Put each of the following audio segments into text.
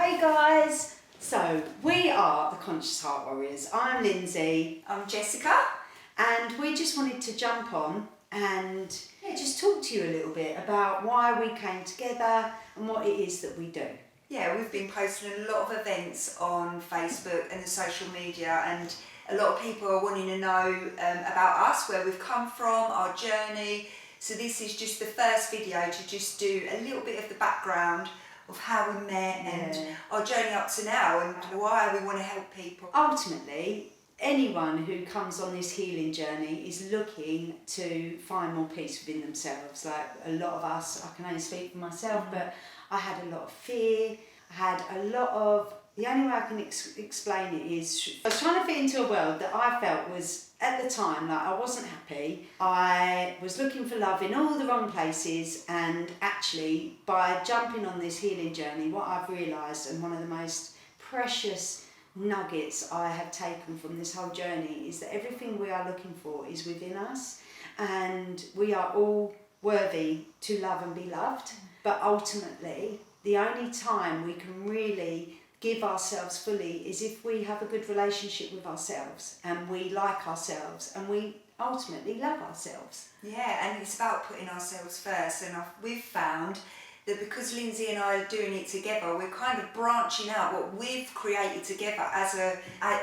Hey guys! So, we are the Conscious Heart Warriors. I'm Lindsay. I'm Jessica. And we just wanted to jump on and just talk to you a little bit about why we came together and what it is that we do. Yeah, we've been posting a lot of events on Facebook and the social media, and a lot of people are wanting to know about us, where we've come from, our journey. So this is just the first video to just do a little bit of the background of how we met and our journey up to now and why we want to help people. Ultimately, anyone who comes on this healing journey is looking to find more peace within themselves. Like a lot of us, I can only speak for myself, but I had a lot of fear. I had a lot of, the only way I can explain it is, I was trying to fit into a world that I felt was, at the time, like I wasn't happy. I was looking for love in all the wrong places, and actually by jumping on this healing journey, what I've realised, and one of the most precious nuggets I have taken from this whole journey, is that everything we are looking for is within us, and we are all worthy to love and be loved. But ultimately, the only time we can really give ourselves fully is if we have a good relationship with ourselves and we like ourselves and we ultimately love ourselves. Yeah, and it's about putting ourselves first, and we've found that because Lindsay and I are doing it together, we're kind of branching out what we've created together as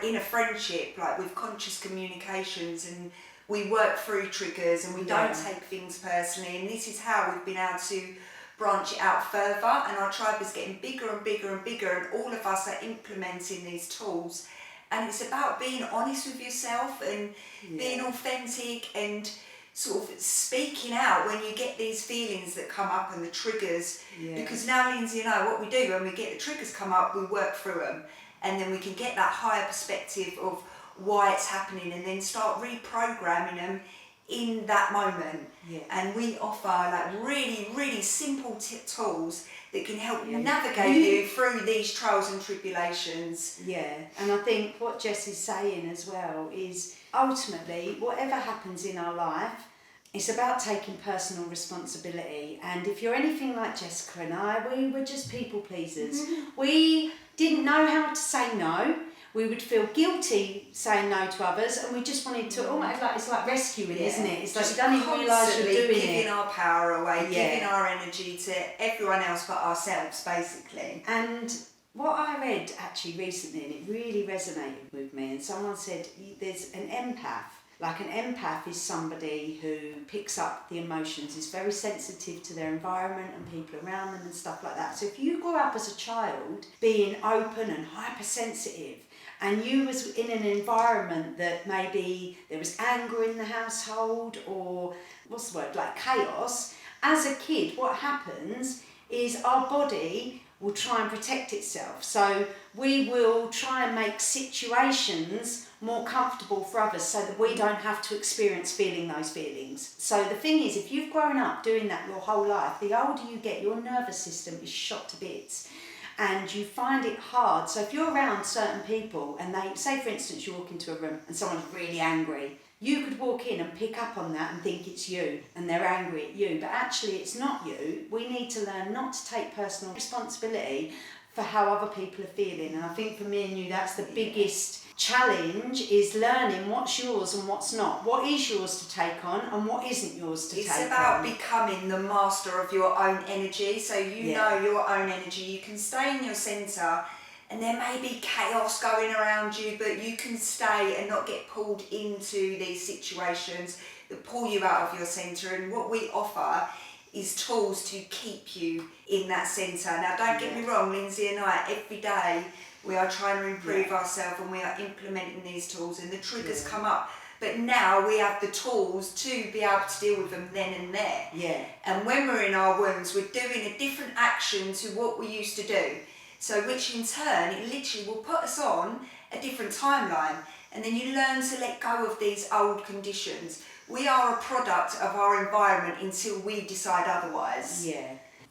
in a friendship, like with conscious communications, and we work through triggers and we don't take things personally, and this is how we've been able to branch it out further, and our tribe is getting bigger and bigger and bigger, and all of us are implementing these tools. And it's about being honest with yourself and being authentic and sort of speaking out when you get these feelings that come up and the triggers. Because now Lindsay and I, what we do when we get the triggers come up, we work through them, and then we can get that higher perspective of why it's happening, and then start reprogramming them in that moment. And we offer like really simple tools that can help you navigate you through these trials and tribulations. And I think what Jess is saying as well is ultimately whatever happens in our life, it's about taking personal responsibility. And if you're anything like Jessica and I, we were just people pleasers. We didn't know how to say no. We would feel guilty saying no to others, and we just wanted to almost like, it's like rescuing, isn't it? It's like you don't even realise you're doing it. Giving our power away, giving our energy to everyone else but ourselves, basically. And what I read actually recently, and it really resonated with me, and someone said there's an empath. Like an empath is somebody who picks up the emotions, is very sensitive to their environment and people around them and stuff like that. So if you grew up as a child being open and hypersensitive, and you was in an environment that maybe there was anger in the household, or what's the word, like chaos, as a kid what happens is our body will try and protect itself. So we will try and make situations more comfortable for others so that we don't have to experience feeling those feelings. So the thing is, if you've grown up doing that your whole life, the older you get, your nervous system is shot to bits. And you find it hard. So if you're around certain people and they, say for instance you walk into a room and someone's really angry, you could walk in and pick up on that and think it's you and they're angry at you, but actually it's not you. We need to learn not to take personal responsibility for how other people are feeling. And I think for me and you, that's the biggest challenge, is learning what's yours and what's not. What is yours to take on and what isn't yours to take on. It's about becoming the master of your own energy. So you know your own energy. You can stay in your centre, and there may be chaos going around you, but you can stay and not get pulled into these situations that pull you out of your centre. And what we offer is tools to keep you in that centre. Now don't get me wrong, Lindsay and I, every day we are trying to improve ourselves, and we are implementing these tools, and the triggers come up. But now we have the tools to be able to deal with them then and there. And when we're in our wombs, we're doing a different action to what we used to do. So which in turn, it literally will put us on a different timeline. And then you learn to let go of these old conditions. We are a product of our environment until we decide otherwise.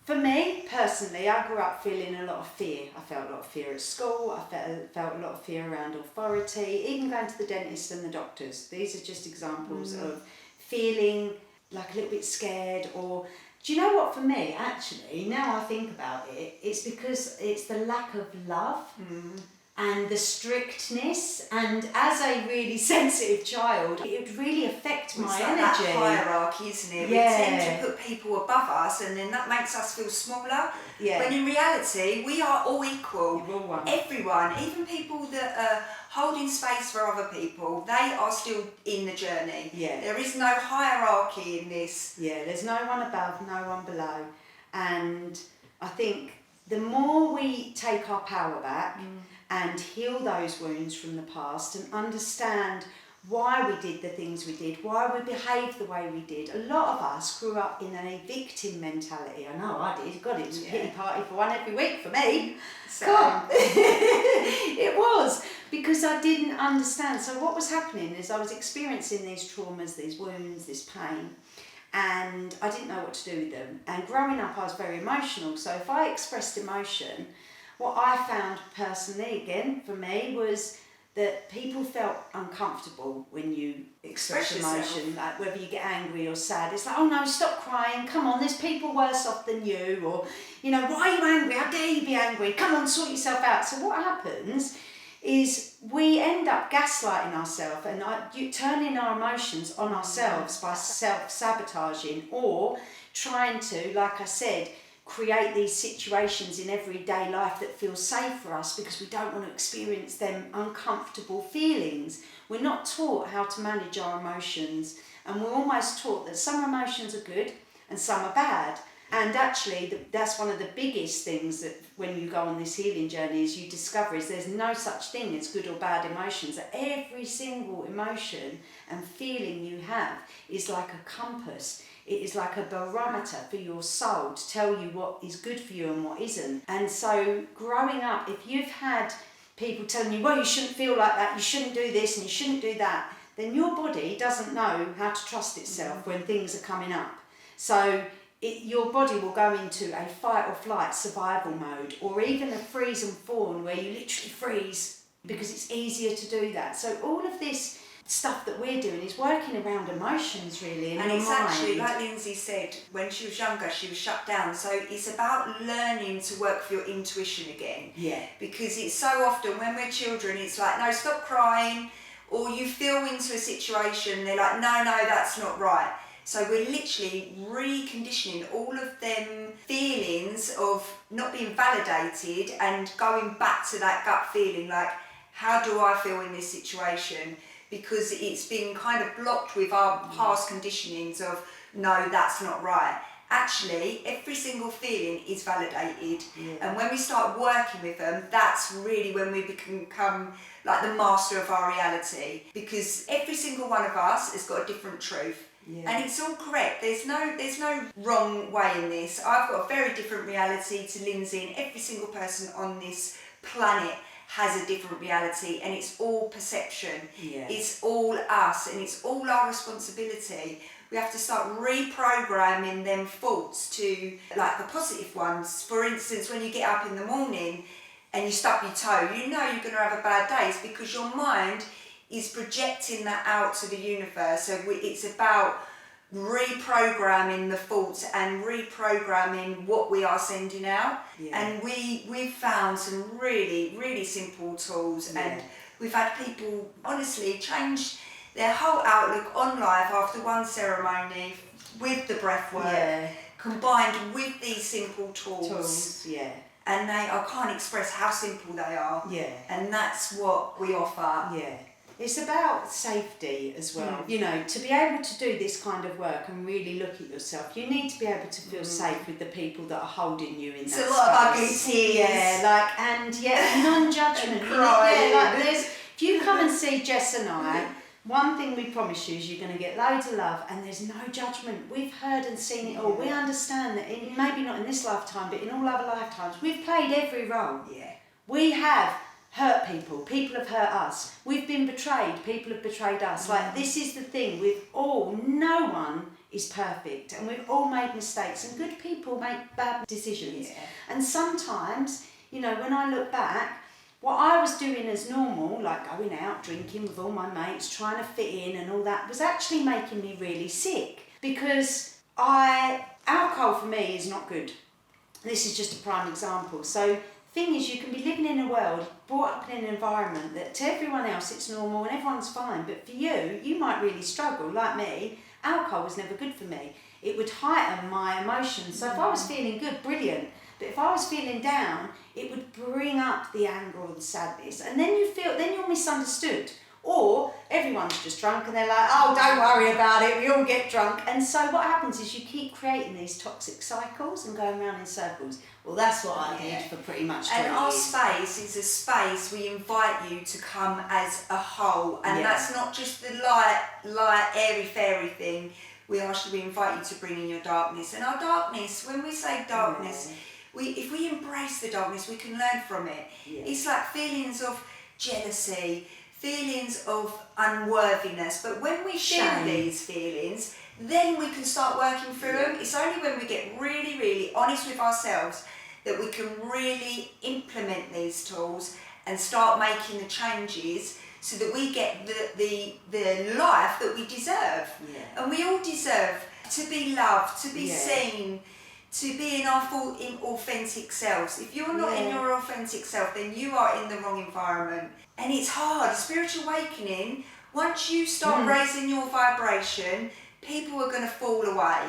For me, personally, I grew up feeling a lot of fear. I felt a lot of fear at school, I felt a lot of fear around authority, even going to the dentist and the doctors. These are just examples of feeling like a little bit scared, or Do you know what, for me, actually, now I think about it, it's because it's the lack of love and the strictness, and as a really sensitive child, it would really affect my like energy. that hierarchy, isn't it? Yeah. We tend to put people above us, and then that makes us feel smaller. Yeah. When in reality, we are all equal. You're all one. Everyone, even people that are holding space for other people, they are still in the journey. Yeah. There is no hierarchy in this. Yeah, there's no one above, no one below. And I think the more we take our power back and heal those wounds from the past and understand why we did the things we did, why we behaved the way we did. A lot of us grew up in a victim mentality. I know I did. God, it was a pity party for one every week for me. God. It was, because I didn't understand. So what was happening is I was experiencing these traumas, these wounds, this pain, and I didn't know what to do with them. And growing up, I was very emotional. So if I expressed emotion, what I found personally, again, for me, was that people felt uncomfortable when you express emotion, like whether you get angry or sad. It's like, oh no, stop crying, come on, there's people worse off than you, or, you know, why are you angry? How dare you be angry? Come on, sort yourself out. So what happens is we end up gaslighting ourselves and turning our emotions on ourselves by self-sabotaging, or trying to, like I said, create these situations in everyday life that feel safe for us because we don't want to experience them uncomfortable feelings. We're not taught how to manage our emotions, and we're almost taught that some emotions are good and some are bad. And actually, that's one of the biggest things that when you go on this healing journey is you discover is there's no such thing as good or bad emotions. That every single emotion and feeling you have is like a compass. It is like a barometer for your soul to tell you what is good for you and what isn't. And so growing up, if you've had people telling you, well, you shouldn't feel like that, you shouldn't do this and you shouldn't do that, then your body doesn't know how to trust itself when things are coming up. So your body will go into a fight or flight survival mode, or even a freeze and fawn where you literally freeze because it's easier to do that. So all of this stuff that we're doing is working around emotions, really, in and your it's mind. actually, like Lindsay said, when she was younger she was shut down, so it's about learning to work for your intuition again. Yeah. Because it's so often when we're children, it's like, no, stop crying, or you feel into a situation, they're like, no, that's not right. So we're literally reconditioning all of them feelings of not being validated and going back to that gut feeling, like, how do I feel in this situation? Because it's been kind of blocked with our past conditionings of, no, that's not right. Actually, every single feeling is validated. Yeah. And when we start working with them, that's really when we become like the master of our reality. Because every single one of us has got a different truth. Yeah. And it's all correct. There's no wrong way in this. I've got a very different reality to Lindsay, and every single person on this planet has a different reality, and it's all perception. Yeah. It's all us, and it's all our responsibility. We have to start reprogramming them thoughts to, like, the positive ones. For instance, when you get up in the morning and you stub your toe, you know you're going to have a bad day. It's because your mind is projecting that out to the universe. So it's about reprogramming the thoughts and reprogramming what we are sending out. Yeah. And we've found some really, really simple tools, and we've had people honestly change their whole outlook on life after one ceremony with the breathwork, combined with these simple tools. And I can't express how simple they are. And that's what we offer. It's about safety as well. You know, to be able to do this kind of work and really look at yourself, you need to be able to feel safe with the people that are holding you in that space. It's a lot of ugly tears. Non-judgment. Crying. If you come and see Jess and I, one thing we promise you is you're going to get loads of love, and there's no judgment. We've heard and seen it all. We understand that, maybe not in this lifetime, but in all other lifetimes, we've played every role. We have hurt people have hurt us, we've been betrayed, people have betrayed us. Like, this is the thing, no one is perfect, and we've all made mistakes, and good people make bad decisions. And sometimes, you know, when I look back, what I was doing as normal, like going out drinking with all my mates, trying to fit in and all that, was actually making me really sick, because I alcohol for me is not good. This is just a prime example. So thing is, you can be living in a world, brought up in an environment that to everyone else it's normal and everyone's fine, but for you, you might really struggle. Like me, alcohol was never good for me. It would heighten my emotions. So if I was feeling good, brilliant. But if I was feeling down, it would bring up the anger or the sadness. And then you're misunderstood. Or everyone's just drunk and they're like, oh, don't worry about it, we all get drunk. And so what happens is you keep creating these toxic cycles and going around in circles. Well, that's what I did for pretty much 20 And our years. space is a space we invite you to come as a whole. And that's not just the light, airy-fairy thing. We invite you to bring in your darkness. And our darkness, when we say darkness, if we embrace the darkness, we can learn from it. Yeah. It's like feelings of jealousy, feelings of unworthiness, but when we feel these feelings, then we can start working through them. It's only when we get really, really honest with ourselves that we can really implement these tools and start making the changes so that we get the life that we deserve. Yeah. And we all deserve to be loved, to be seen, to be in our full, authentic selves. If you're not in your authentic self, then you are in the wrong environment. And it's hard. Spiritual awakening, once you start raising your vibration, people are going to fall away.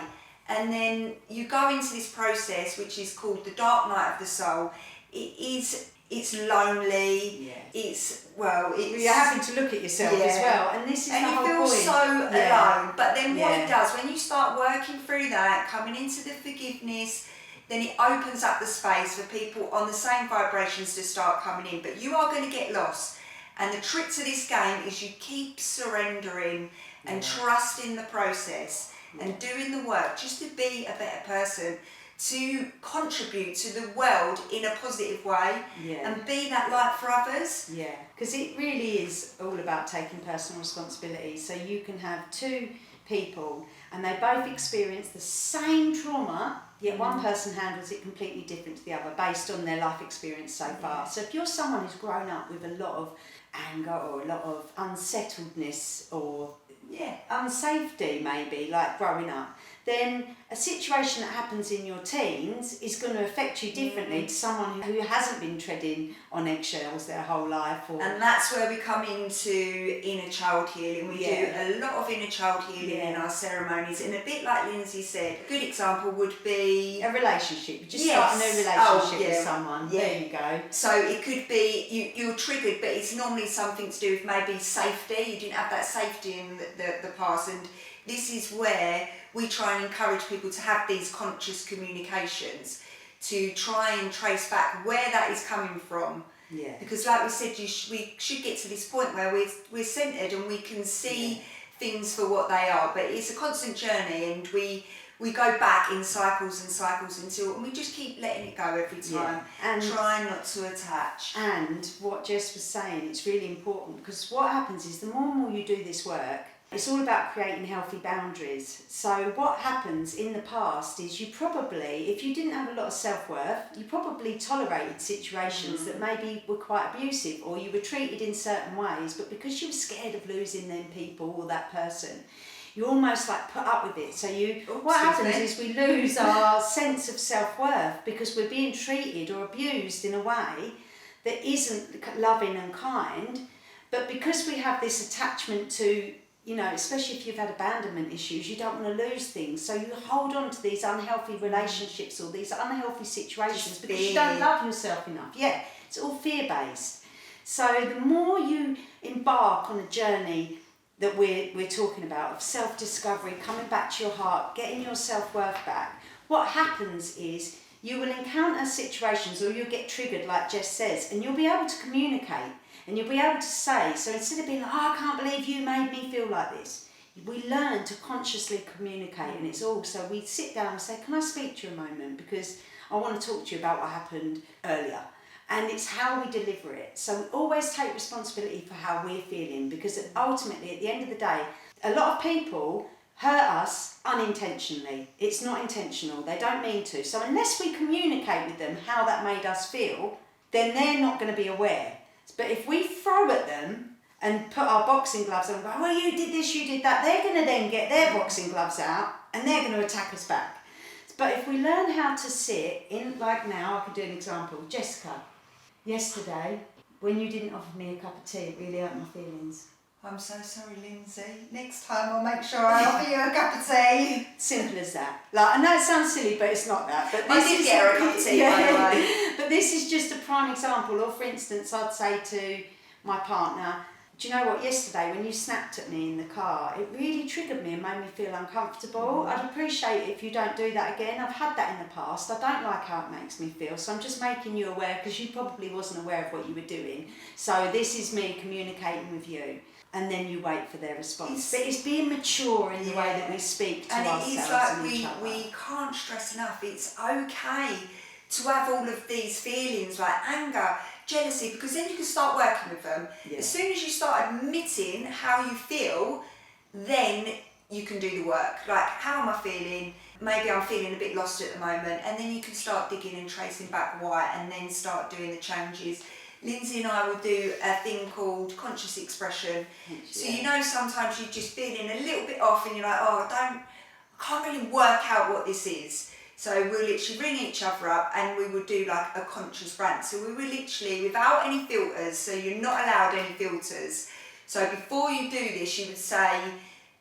And then you go into this process, which is called the dark night of the soul. It's lonely. Yes. You're having to look at yourself as well, and this is the whole point. And you feel so alone. But then what it does, when you start working through that, coming into the forgiveness, then it opens up the space for people on the same vibrations to start coming in. But you are going to get lost. And the trick to this game is you keep surrendering and trusting the process and doing the work just to be a better person, to contribute to the world in a positive way and be that light for others. Yeah, because it really is all about taking personal responsibility. So you can have two people and they both experience the same trauma, yet one person handles it completely different to the other based on their life experience so far. So if you're someone who's grown up with a lot of anger or a lot of unsettledness or unsafety maybe, like growing up, then a situation that happens in your teens is going to affect you differently to someone who hasn't been treading on eggshells their whole life. And that's where we come into inner child healing. We do a lot of inner child healing in our ceremonies, and a bit like Lindsay said, a good example would be a relationship. You just start a new relationship with someone. There you go. So it could be you're triggered, but it's normally something to do with maybe safety. You didn't have that safety in the past, and this is where we try and encourage people to have these conscious communications, to try and trace back where that is coming from. Yeah. Because like we said, we should get to this point where we're centered and we can see things for what they are. But it's a constant journey, and we go back in cycles and cycles and we just keep letting it go every time and try not to attach. And what Jess was saying, it's really important, because what happens is the more and more you do this work, it's all about creating healthy boundaries. So what happens in the past is you probably, if you didn't have a lot of self-worth, you probably tolerated situations that maybe were quite abusive, or you were treated in certain ways, but because you were scared of losing them people or that person, you almost like put up with it. So what happens is we lose our sense of self-worth because we're being treated or abused in a way that isn't loving and kind. But because we have this attachment to, especially if you've had abandonment issues, you don't want to lose things. So you hold on to these unhealthy relationships or these unhealthy situations because you don't love yourself enough. Yeah, it's all fear-based. So the more you embark on a journey that we're talking about of self-discovery, coming back to your heart, getting your self-worth back, what happens is you will encounter situations or you'll get triggered, like Jess says, and you'll be able to communicate. And you'll be able to say, so instead of being like, I can't believe you made me feel like this, we learn to consciously communicate. And it's all, so we sit down and say, can I speak to you a moment? Because I want to talk to you about what happened earlier. And it's how we deliver it. So we always take responsibility for how we're feeling, because ultimately, at the end of the day, a lot of people hurt us unintentionally. It's not intentional. They don't mean to. So unless we communicate with them how that made us feel, then they're not going to be aware. But if we throw at them and put our boxing gloves on and go, well, you did this, you did that, they're going to then get their boxing gloves out and they're going to attack us back. But if we learn how to sit in, like now, I could do an example. Jessica, yesterday, when you didn't offer me a cup of tea, it really hurt my feelings. I'm so sorry, Lindsay. Next time I'll make sure I offer you a cup of tea. Simple as that. Like, I know it sounds silly, but it's not that. But I did get her a cup of tea, by the way. But this is just a prime example. Or for instance, I'd say to my partner, do you know what, yesterday when you snapped at me in the car, it really triggered me and made me feel uncomfortable. I'd appreciate it if you don't do that again. I've had that in the past. I don't like how it makes me feel. So I'm just making you aware, because you probably wasn't aware of what you were doing. So this is me communicating with you. And then you wait for their response. But it's being mature in the way that we speak to ourselves and it's like and each other. we can't stress enough, it's okay to have all of these feelings like anger, jealousy, because then you can start working with them. Yeah. As soon as you start admitting how you feel, then you can do the work. Like, how am I feeling? Maybe I'm feeling a bit lost at the moment, and then you can start digging and tracing back why, and then start doing the changes. Lindsay and I will do a thing called conscious expression. So you know, sometimes you're just feeling a little bit off and you're like, oh, I can't really work out what this is. So we'll literally ring each other up and we will do like a conscious rant. So we will literally, without any filters, so you're not allowed any filters. So before you do this, you would say,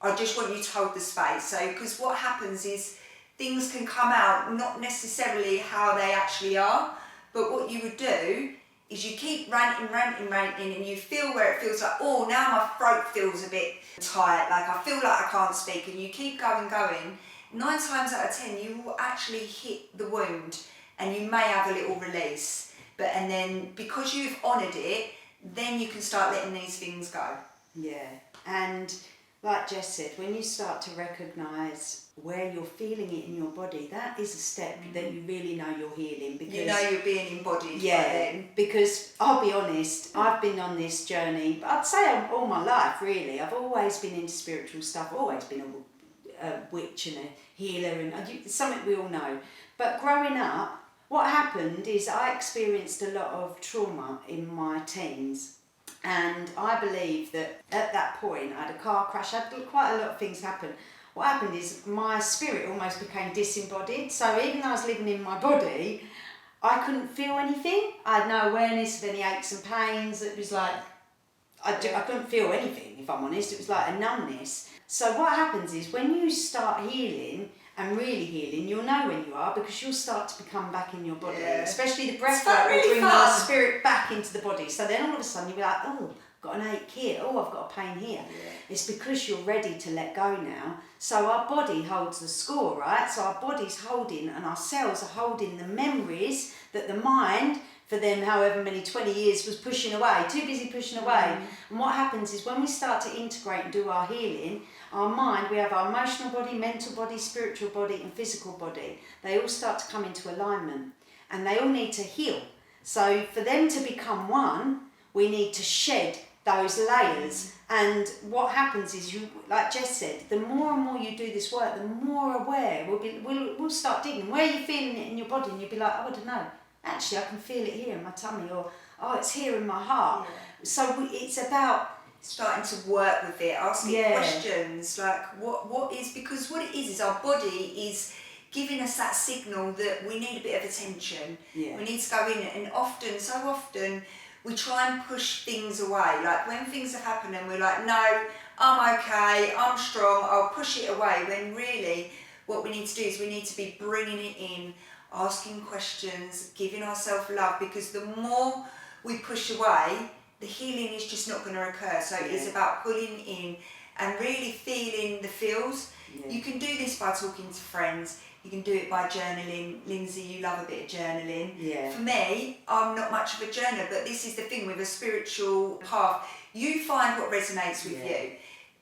I just want you to hold the space. So, because what happens is things can come out not necessarily how they actually are, but what you would do is you keep ranting, and you feel where it feels like, oh, now my throat feels a bit tight, like I feel like I can't speak, and you keep going. 9 times out of 10, you will actually hit the wound, and you may have a little release. And then because you've honoured it, then you can start letting these things go. Yeah, and like Jess said, when you start to recognise where you're feeling it in your body, that is a step that you really know you're healing. Because you know you're being embodied. Yeah, because I'll be honest, I've been on this journey, but I'd say all my life really. I've always been into spiritual stuff, always been a witch and a healer, and it's something we all know. But growing up, what happened is I experienced a lot of trauma in my teens. And I believe that at that point, I had a car crash, I had quite a lot of things happen. What happened is my spirit almost became disembodied. So even though I was living in my body, I couldn't feel anything. I had no awareness of any aches and pains. It was like, I couldn't feel anything, if I'm honest. It was like a numbness. So what happens is when you start healing, and really healing, you'll know when you are, because you'll start to become back in your body. Yeah. Especially the breathwork will bring your spirit back into the body. So then all of a sudden you'll be like, oh, I've got an ache here, oh, I've got a pain here. Yeah. It's because you're ready to let go now. So our body holds the score, right? So our body's holding, and our cells are holding the memories that the mind, for them however many 20 years, was pushing away, too busy pushing away. And what happens is when we start to integrate and do our healing, our mind, we have our emotional body, mental body, spiritual body and physical body. They all start to come into alignment, and they all need to heal. So for them to become one, we need to shed those layers. And what happens is, you, like Jess said, the more and more you do this work, the more aware we'll start digging. Where are you feeling it in your body? And you'll be like, oh, I don't know. Actually, I can feel it here in my tummy, or oh, it's here in my heart. Yeah. So it's about starting to work with it, asking questions like what is, because what it is our body is giving us that signal that we need a bit of attention. Yeah. We need to go in, and so often we try and push things away. Like when things have happened and we're like, no, I'm okay, I'm strong, I'll push it away, when really what we need to do is we need to be bringing it in, asking questions, giving ourselves love, because the more we push away, the healing is just not going to occur. So it's about pulling in and really feeling the feels. Yeah. You can do this by talking to friends. You can do it by journaling. Lindsay, you love a bit of journaling. Yeah. For me, I'm not much of a journaler, but this is the thing with a spiritual path. You find what resonates with you.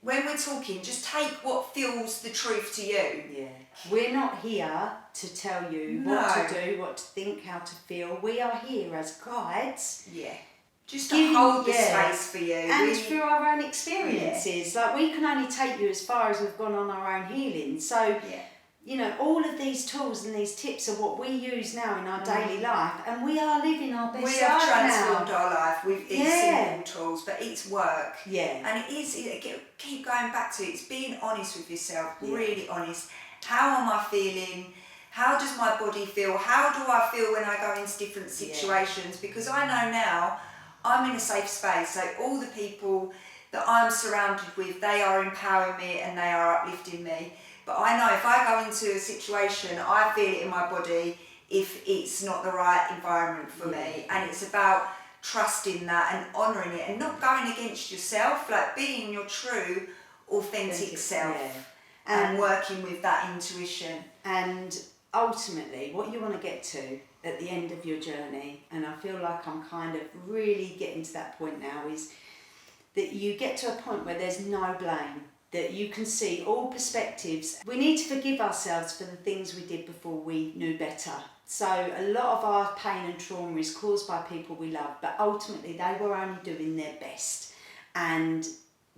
When we're talking, just take what feels the truth to you. Yeah. We're not here to tell you what to do, what to think, how to feel. We are here as guides. Yeah. Just to hold the space for you. And through our own experiences. Like, we can only take you as far as we've gone on our own healing. So, you know, all of these tools and these tips are what we use now in our daily life. And we are living our best life now. We have transformed our life with these simple tools, but it's work. Yeah. And keep going back to it. It's being honest with yourself, really honest. How am I feeling? How does my body feel? How do I feel when I go into different situations? Because I know now I'm in a safe space. So all the people that I'm surrounded with, they are empowering me and they are uplifting me. But I know if I go into a situation, I feel it in my body if it's not the right environment for me. And it's about trusting that and honouring it and not going against yourself, like being your true, authentic self and working with that intuition. And ultimately, what you want to get to at the end of your journey, and I feel like I'm kind of really getting to that point now, is that you get to a point where there's no blame, that you can see all perspectives. We need to forgive ourselves for the things we did before we knew better. So a lot of our pain and trauma is caused by people we love, but ultimately they were only doing their best and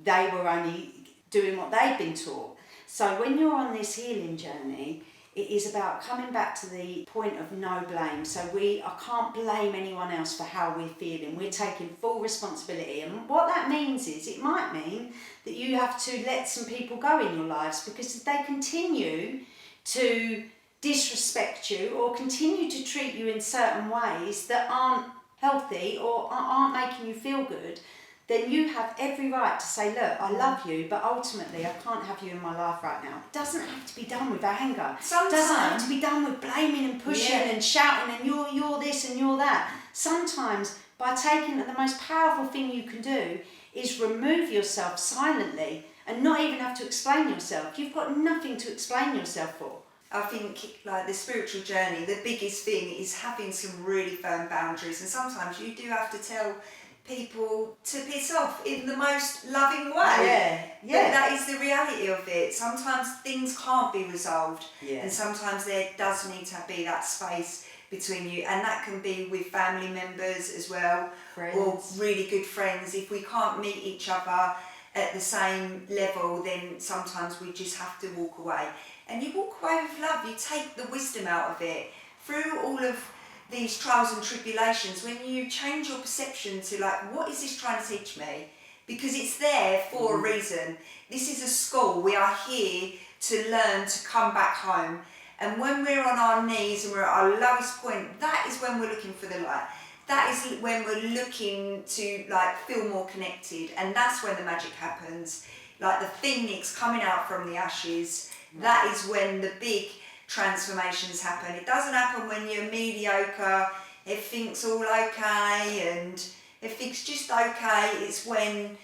they were only doing what they'd been taught. So when you're on this healing journey, it is about coming back to the point of no blame. So I can't blame anyone else for how we're feeling. We're taking full responsibility. And what that means is, it might mean that you have to let some people go in your lives, because if they continue to disrespect you or continue to treat you in certain ways that aren't healthy or aren't making you feel good, then you have every right to say, look, I love you, but ultimately I can't have you in my life right now. It doesn't have to be done with anger. Sometimes. It doesn't have to be done with blaming and pushing and shouting and you're this and you're that. Sometimes, by taking the most powerful thing you can do is remove yourself silently and not even have to explain yourself. You've got nothing to explain yourself for. I think, like, the spiritual journey, the biggest thing is having some really firm boundaries, and sometimes you do have to tell people to piss off in the most loving way. But that is the reality of it. Sometimes things can't be resolved, and sometimes there does need to be that space between you, and that can be with family members as well, or really good friends. If we can't meet each other at the same level, then sometimes we just have to walk away. And you walk away with love. You take the wisdom out of it through all of these trials and tribulations. When you change your perception to, like, what is this trying to teach me? Because it's there for a reason. This is a school. We are here to learn to come back home. And when we're on our knees and we're at our lowest point, that is when we're looking for the light. That is when we're looking to, like, feel more connected. And that's when the magic happens. Like the phoenix coming out from the ashes. That is when the big transformations happen. It doesn't happen when you're mediocre, everything's all okay and everything's just okay. It's when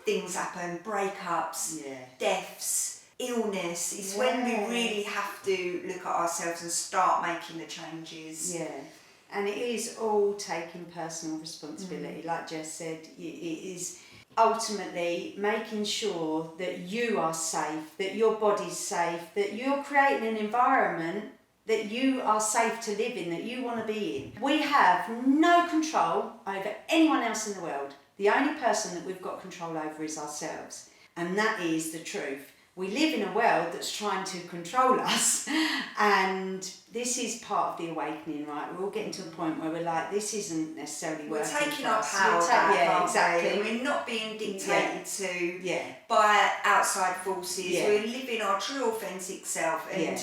things happen, breakups, deaths, illness. It's when we really have to look at ourselves and start making the changes. And it is all taking personal responsibility. Like Jess said, it is ultimately making sure that you are safe, that your body's safe, that you're creating an environment that you are safe to live in, that you want to be in. We have no control over anyone else in the world. The only person that we've got control over is ourselves. And that is the truth. We live in a world that's trying to control us, and this is part of the awakening, right? We're all getting to a point where we're like, this isn't necessarily working. We're taking our power back, exactly. We're not being dictated to by outside forces. We're living our true authentic self, and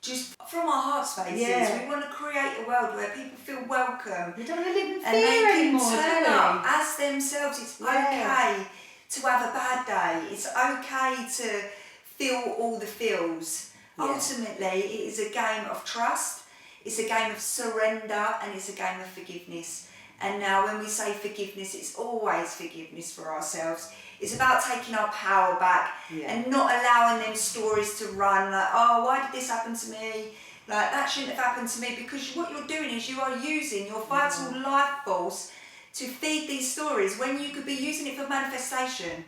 just from our heart spaces, we want to create a world where people feel welcome. We don't want to live in fear and they anymore, can turn up as themselves. It's okay to have a bad day. It's okay to feel all the feels. Ultimately, it is a game of trust, it's a game of surrender, and it's a game of forgiveness. And now when we say forgiveness, it's always forgiveness for ourselves. It's about taking our power back and not allowing them stories to run, like, oh, why did this happen to me? Like, that shouldn't have happened to me. Because what you're doing is you are using your vital life force to feed these stories when you could be using it for manifestation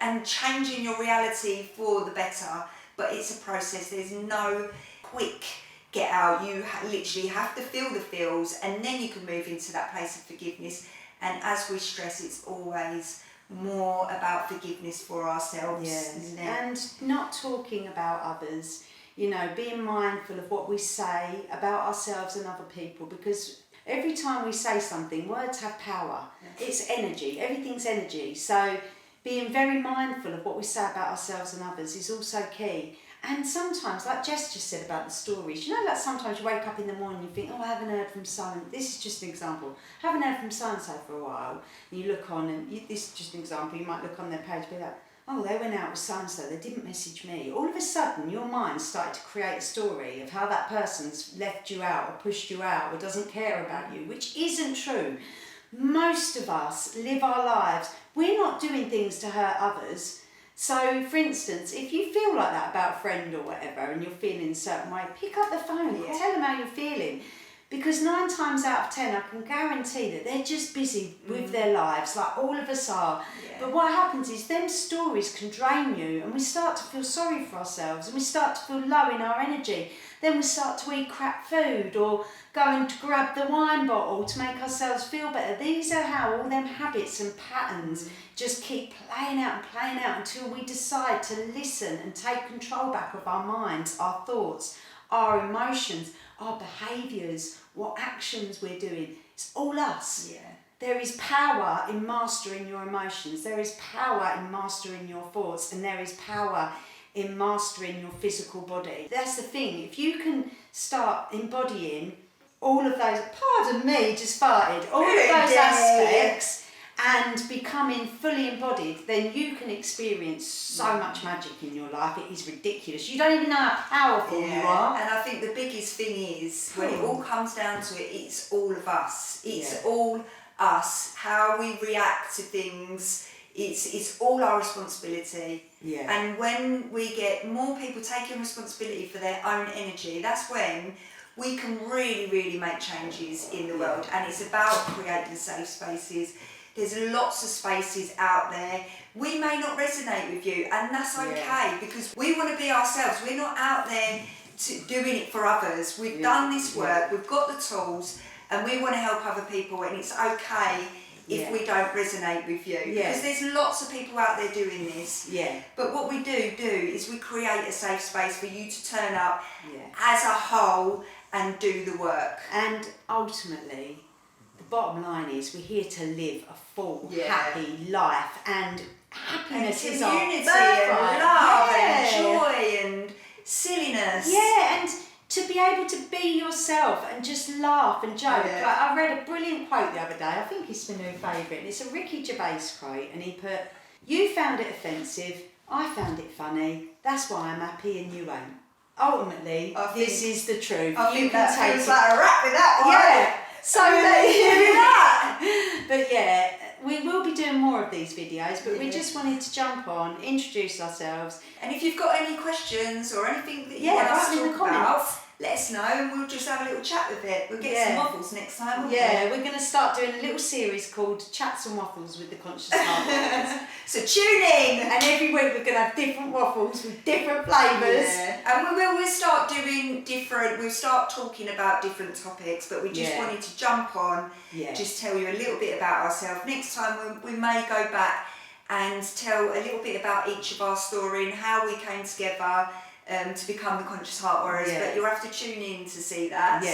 and changing your reality for the better. But it's a process. There's no quick get out. You literally have to feel the feels, and then you can move into that place of forgiveness. And as we stress, it's always more about forgiveness for ourselves. And not talking about others, you know, being mindful of what we say about ourselves and other people, because every time we say something, words have power. It's energy. Everything's energy. So being very mindful of what we say about ourselves and others is also key. And sometimes, like Jess just said about the stories, like sometimes you wake up in the morning and you think, oh, I haven't heard from so-and-so. This is just an example. I haven't heard from so-and-so for a while. And you look on, and this is just an example, you might look on their page and be like, oh, they went out with so-and-so, they didn't message me. All of a sudden, your mind started to create a story of how that person's left you out or pushed you out or doesn't care about you, which isn't true. Most of us live our lives, we're not doing things to hurt others. So, for instance, if you feel like that about a friend or whatever and you're feeling a certain way, pick up the phone, tell them how you're feeling. Because 9 times out of 10, I can guarantee that they're just busy with their lives, like all of us are. Yeah. But what happens is them stories can drain you and we start to feel sorry for ourselves and we start to feel low in our energy. Then we start to eat crap food or going to grab the wine bottle to make ourselves feel better. These are how all them habits and patterns just keep playing out until we decide to listen and take control back of our minds, our thoughts, our emotions, our behaviours, what actions we're doing. It's all us. Yeah. There is power in mastering your emotions. There is power in mastering your thoughts, and there is power in mastering your physical body. That's the thing. If you can start embodying all of those, pardon me, just farted, all of those aspects and becoming fully embodied, then you can experience so much magic in your life. It is ridiculous. You don't even know how powerful you are. And I think the biggest thing is, when it all comes down to it, it's all of us. It's all us. How we react to things, it's all our responsibility. Yeah. And when we get more people taking responsibility for their own energy, that's when we can really, really make changes in the world. And it's about creating safe spaces. There's lots of spaces out there. We may not resonate with you, and that's okay, because we want to be ourselves. We're not out there doing it for others. We've done this work, we've got the tools, and we want to help other people, and it's okay if we don't resonate with you. Because there's lots of people out there doing this. Yeah. But what we do is we create a safe space for you to turn up as a whole and do the work. And ultimately, the bottom line is we're here to live a full, happy life, and happiness is our community and love and joy and silliness. Yeah, and to be able to be yourself and just laugh and joke. Like, I read a brilliant quote the other day, I think it's my new favourite, and it's a Ricky Gervais quote, and he put, "You found it offensive, I found it funny, that's why I'm happy and you won't." Ultimately, this is the truth. I think that feels like a wrap with that one. Yeah. So let's do that. But yeah, we will be doing more of these videos, but we just wanted to jump on, introduce ourselves. And if you've got any questions or anything that you want us to talk about, let us know and we'll just have a little chat with it. We'll get some waffles next time, we're going to start doing a little series called Chats and Waffles with the Conscious Heart. So tune in! And every week we're going to have different waffles with different flavours. Yeah. And we'll start doing we'll start talking about different topics, but we just wanted to jump on, just tell you a little bit about ourselves. Next time we may go back and tell a little bit about each of our story and how we came together to become the Conscious Heart Warriors, but you'll have to tune in to see that.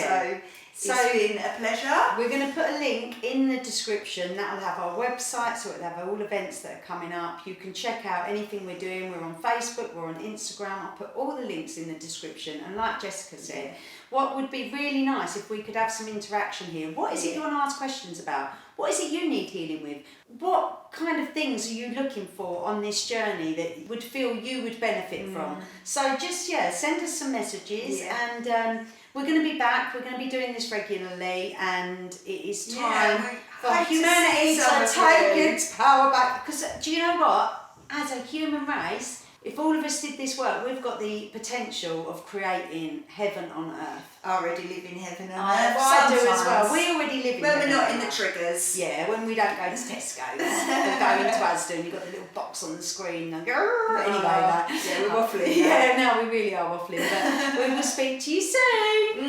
So it's been a pleasure. We're going to put a link in the description. That'll have our website, so it'll have all events that are coming up. You can check out anything we're doing. We're on Facebook, we're on Instagram. I'll put all the links in the description. And like Jessica said, what would be really nice if we could have some interaction here. What is it you want to ask questions about? What is it you need healing with? What kind of things are you looking for on this journey that would feel you would benefit from? So just, send us some messages and we're going to be back. We're going to be doing this regularly, and it is time for humanity to take its power back. Because do you know what? As a human race, if all of us did this work, we've got the potential of creating heaven on earth. I already live in heaven on earth. I do as well. We already live in when we're not in the triggers. Yeah, when we don't go to Tesco's and go into Asda and you've got the little box on the screen and anyway, we're waffling. No, we really are waffling. But we will speak to you soon.